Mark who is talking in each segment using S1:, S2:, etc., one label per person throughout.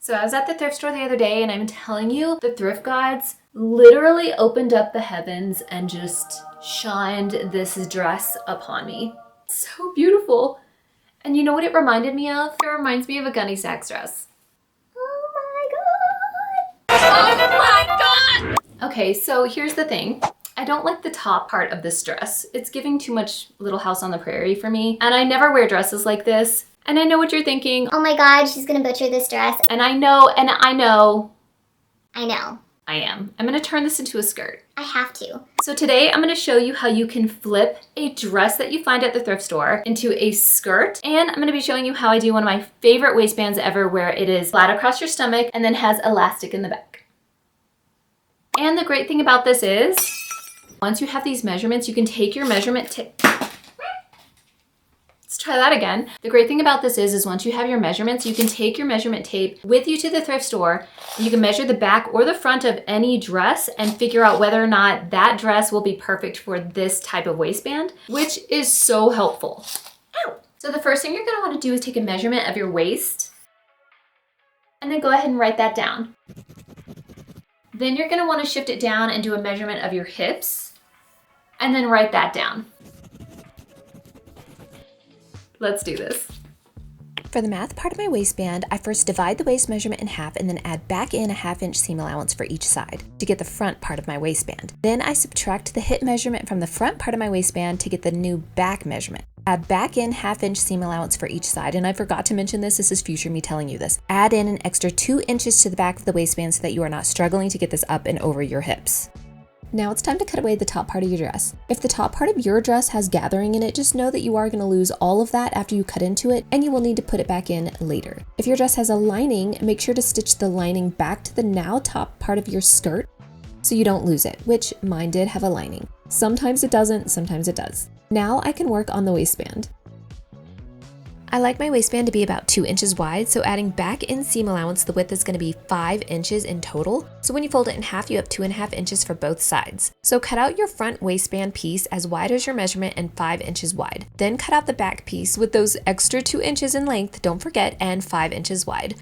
S1: So I was at the thrift store the other day and I'm telling you, the thrift gods literally opened up the heavens and just shined this dress upon me. So beautiful. And you know what it reminded me of? It reminds me of a Gunny Sacks dress. Oh my god! Oh my god! Okay, so here's the thing. I don't like the top part of this dress. It's giving too much Little House on the Prairie for me. And I never wear dresses like this. And I know what you're thinking.
S2: Oh my god, she's gonna butcher this dress.
S1: And I know.
S2: I know.
S1: I am. I'm gonna turn this into a skirt.
S2: I have to.
S1: So today I'm gonna show you how you can flip a dress that you find at the thrift store into a skirt. And I'm gonna be showing you how I do one of my favorite waistbands ever, where it is flat across your stomach and then has elastic in the back. And the great thing about this is, once you have these measurements, you can take your measurement tape. Let's try that again. The great thing about this is once you have your measurements, you can take your measurement tape with you to the thrift store. You can measure the back or the front of any dress and figure out whether or not that dress will be perfect for this type of waistband, which is so helpful. Ow. So the first thing you're gonna wanna do is take a measurement of your waist and then go ahead and write that down. Then you're gonna wanna shift it down and do a measurement of your hips and then write that down. Let's do this.
S3: For the math part of my waistband, I first divide the waist measurement in half and then add back in a 1/2 inch seam allowance for each side to get the front part of my waistband. Then I subtract the hip measurement from the front part of my waistband to get the new back measurement. Add back in 1/2 inch seam allowance for each side, and I forgot to mention this is future me telling you this. Add in an extra 2 inches to the back of the waistband so that you are not struggling to get this up and over your hips. Now it's time to cut away the top part of your dress. If the top part of your dress has gathering in it, just know that you are going to lose all of that after you cut into it, and you will need to put it back in later. If your dress has a lining, make sure to stitch the lining back to the now top part of your skirt so you don't lose it, which mine did have a lining. Sometimes it doesn't, sometimes it does. Now I can work on the waistband. I like my waistband to be about 2 inches wide, so adding back in seam allowance, the width is going to be 5 inches in total. So when you fold it in half, you have 2.5 inches for both sides. So cut out your front waistband piece as wide as your measurement and 5 inches wide. Then cut out the back piece with those extra 2 inches in length, don't forget, and 5 inches wide.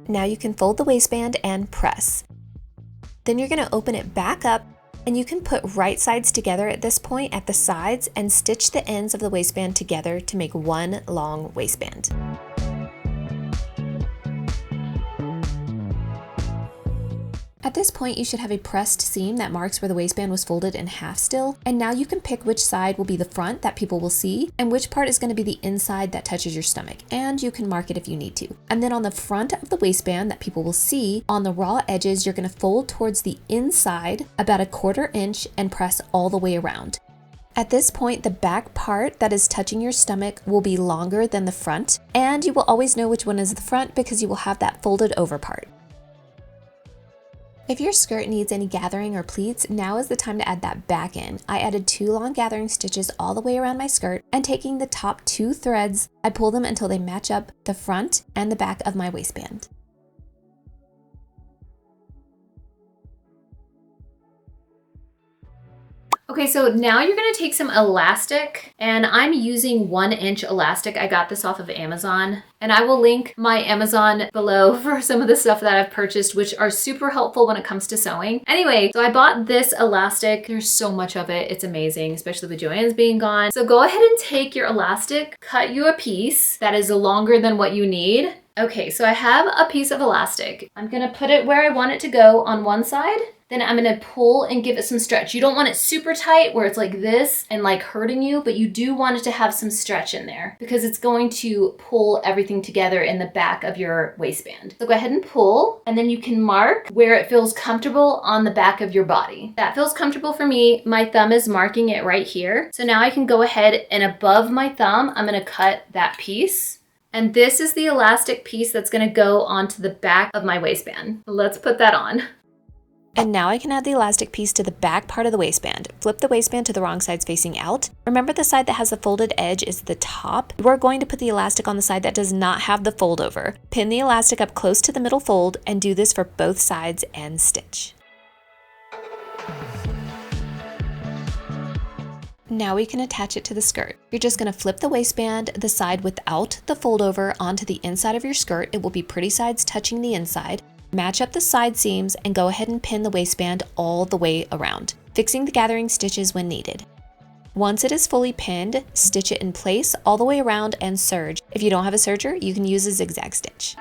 S3: Now you can fold the waistband and press. Then you're going to open it back up, and you can put right sides together at this point at the sides and stitch the ends of the waistband together to make one long waistband. At this point, you should have a pressed seam that marks where the waistband was folded in half still, and now you can pick which side will be the front that people will see and which part is going to be the inside that touches your stomach, and you can mark it if you need to. And then on the front of the waistband that people will see, on the raw edges, you're going to fold towards the inside about 1/4 inch and press all the way around. At this point, the back part that is touching your stomach will be longer than the front, and you will always know which one is the front because you will have that folded over part. If your skirt needs any gathering or pleats, now is the time to add that back in. I added 2 long gathering stitches all the way around my skirt, and taking the top 2 threads, I pull them until they match up the front and the back of my waistband.
S1: Okay, so now you're gonna take some elastic, and I'm using 1 inch elastic. I got this off of Amazon, and I will link my Amazon below for some of the stuff that I've purchased, which are super helpful when it comes to sewing. Anyway, so I bought this elastic. There's so much of it. It's amazing, especially with Joann's being gone. So go ahead and take your elastic, cut you a piece that is longer than what you need. Okay, so I have a piece of elastic. I'm gonna put it where I want it to go on one side. Then I'm gonna pull and give it some stretch. You don't want it super tight where it's like this and like hurting you, but you do want it to have some stretch in there because it's going to pull everything together in the back of your waistband. So go ahead and pull, and then you can mark where it feels comfortable on the back of your body. That feels comfortable for me. My thumb is marking it right here. So now I can go ahead and above my thumb, I'm gonna cut that piece. And this is the elastic piece that's gonna go onto the back of my waistband. Let's put that on.
S3: And now I can add the elastic piece to the back part of the waistband. Flip the waistband to the wrong sides facing out. Remember, the side that has the folded edge is the top. We're going to put the elastic on the side that does not have the fold over. Pin the elastic up close to the middle fold and do this for both sides and stitch. Now we can attach it to the skirt. You're just going to flip the waistband, the side without the fold over, onto the inside of your skirt. It will be pretty sides touching the inside. Match up the side seams and go ahead and pin the waistband all the way around, fixing the gathering stitches when needed. Once it is fully pinned, stitch it in place all the way around and serge. If you don't have a serger, you can use a zigzag stitch.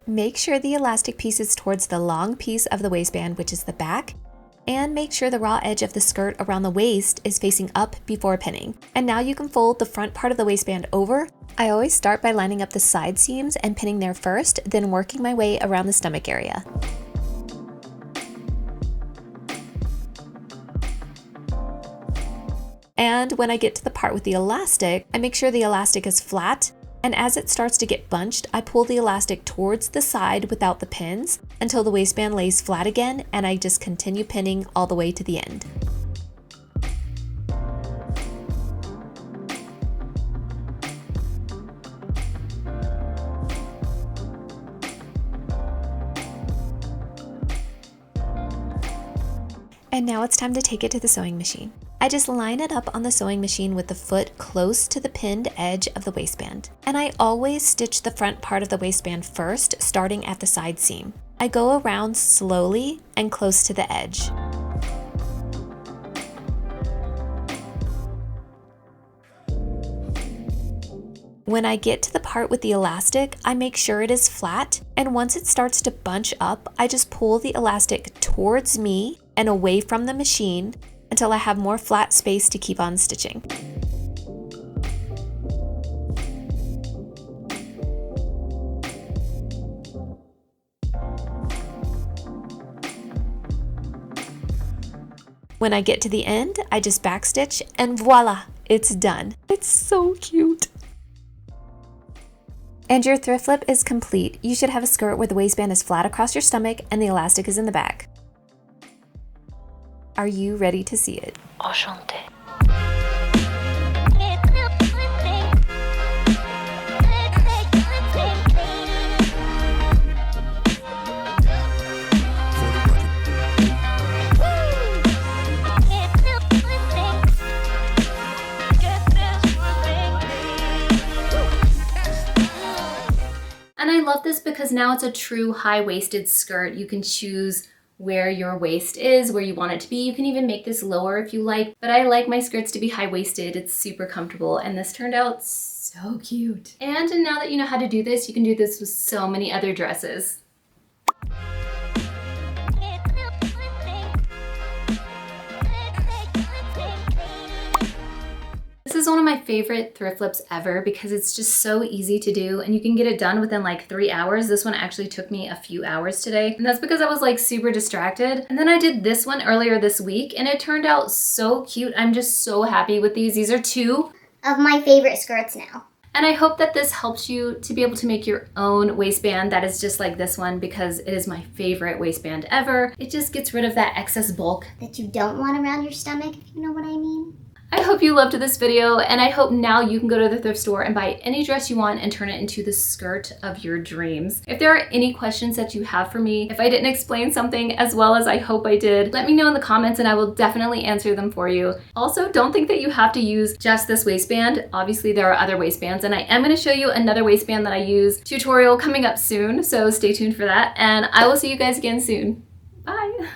S3: Make sure the elastic piece is towards the long piece of the waistband, which is the back, and make sure the raw edge of the skirt around the waist is facing up before pinning. And now you can fold the front part of the waistband over. I always start by lining up the side seams and pinning there first, then working my way around the stomach area. And when I get to the part with the elastic, I make sure the elastic is flat, and as it starts to get bunched, I pull the elastic towards the side without the pins until the waistband lays flat again, and I just continue pinning all the way to the end. And now it's time to take it to the sewing machine. I just line it up on the sewing machine with the foot close to the pinned edge of the waistband. And I always stitch the front part of the waistband first, starting at the side seam. I go around slowly and close to the edge. When I get to the part with the elastic, I make sure it is flat, and once it starts to bunch up, I just pull the elastic towards me and away from the machine until I have more flat space to keep on stitching. When I get to the end, I just backstitch and voila, it's done. It's so cute. And your thrift flip is complete. You should have a skirt where the waistband is flat across your stomach and the elastic is in the back. Are you ready to see it?
S4: Enchanté.
S1: And I love this because now it's a true high-waisted skirt. You can choose where your waist is, where you want it to be. You can even make this lower if you like, but I like my skirts to be high-waisted. It's super comfortable, and this turned out so cute. And now that you know how to do this, you can do this with so many other dresses. This is one of my favorite thrift flips ever because it's just so easy to do and you can get it done within like 3 hours. This one actually took me a few hours today, and that's because I was like super distracted. And then I did this one earlier this week and it turned out so cute. I'm just so happy with these. These are two
S2: of my favorite skirts now.
S1: And I hope that this helps you to be able to make your own waistband that is just like this one because it is my favorite waistband ever. It just gets rid of that excess bulk
S2: That you don't want around your stomach, if you know what I mean.
S1: I hope you loved this video, and I hope now you can go to the thrift store and buy any dress you want and turn it into the skirt of your dreams. If there are any questions that you have for me, if I didn't explain something as well as I hope I did, let me know in the comments and I will definitely answer them for you. Also, don't think that you have to use just this waistband. Obviously, there are other waistbands, and I am going to show you another waistband that I use tutorial coming up soon, so stay tuned for that, and I will see you guys again soon. Bye!